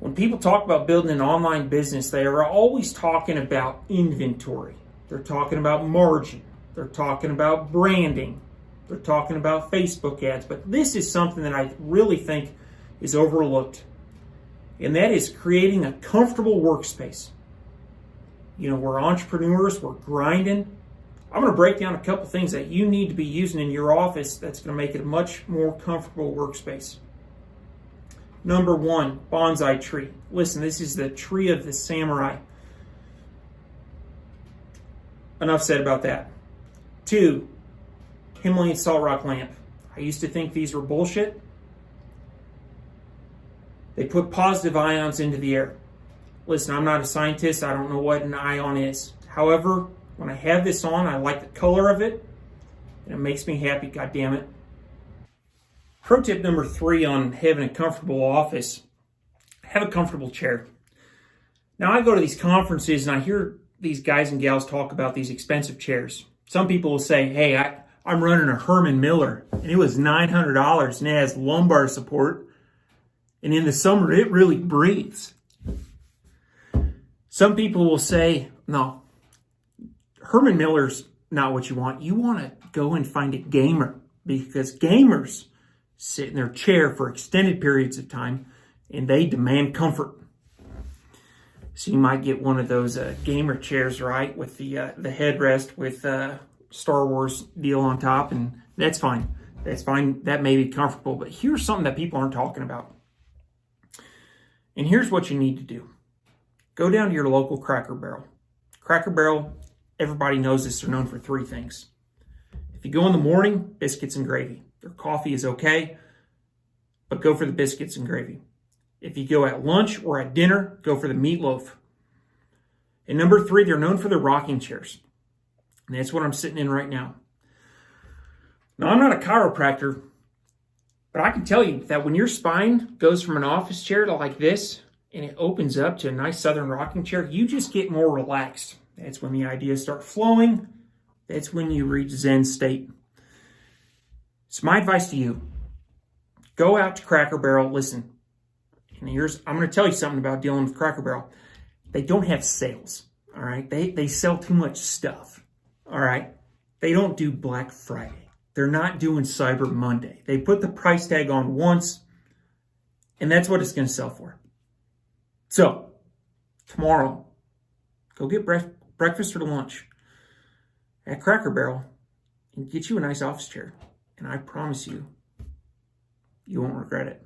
When people talk about building an online business, they are always talking about inventory. They're talking about margin. They're talking about branding. They're talking about Facebook ads. But this is something that I really think is overlooked. And that is creating a comfortable workspace. You know, we're entrepreneurs, we're grinding. I'm going to break down a couple things that you need to be using in your office that's going to make it a much more comfortable workspace. Number one, bonsai tree. Listen, this is the tree of the samurai. Enough said about that. Two, Himalayan salt rock lamp. I used to think these were bullshit. They put positive ions into the air. Listen, I'm not a scientist. I don't know what an ion is. However, when I have this on, I like the color of it, and it makes me happy, God damn it. Pro tip number 3 on having a comfortable office, have a comfortable chair. Now, I go to these conferences and I hear these guys and gals talk about these expensive chairs. Some people will say, hey, I'm running a Herman Miller, and it was $900, and it has lumbar support, and in the summer, it really breathes. Some people will say, no, Herman Miller's not what you want. You want to go and find a gamer, because gamers sit in their chair for extended periods of time and they demand comfort. So you might get one of those gamer chairs, right, with the headrest with Star Wars deal on top, and that's fine. That's fine. That may be comfortable, but here's something that people aren't talking about. And here's what you need to do. Go down to your local Cracker Barrel. Cracker Barrel, everybody knows this, they're known for 3 things. If you go in the morning, biscuits and gravy. Their coffee is okay, but go for the biscuits and gravy. If you go at lunch or at dinner, go for the meatloaf. And number 3, they're known for their rocking chairs. And that's what I'm sitting in right now. Now, I'm not a chiropractor, but I can tell you that when your spine goes from an office chair to like this, and it opens up to a nice southern rocking chair, you just get more relaxed. That's when the ideas start flowing. That's when you reach Zen state. So my advice to you, go out to Cracker Barrel, listen. And I'm going to tell you something about dealing with Cracker Barrel. They don't have sales, all right? They sell too much stuff, all right? They don't do Black Friday. They're not doing Cyber Monday. They put the price tag on once, and that's what it's going to sell for. So, tomorrow, go get breakfast or lunch at Cracker Barrel and get you a nice office chair. And I promise you, you won't regret it.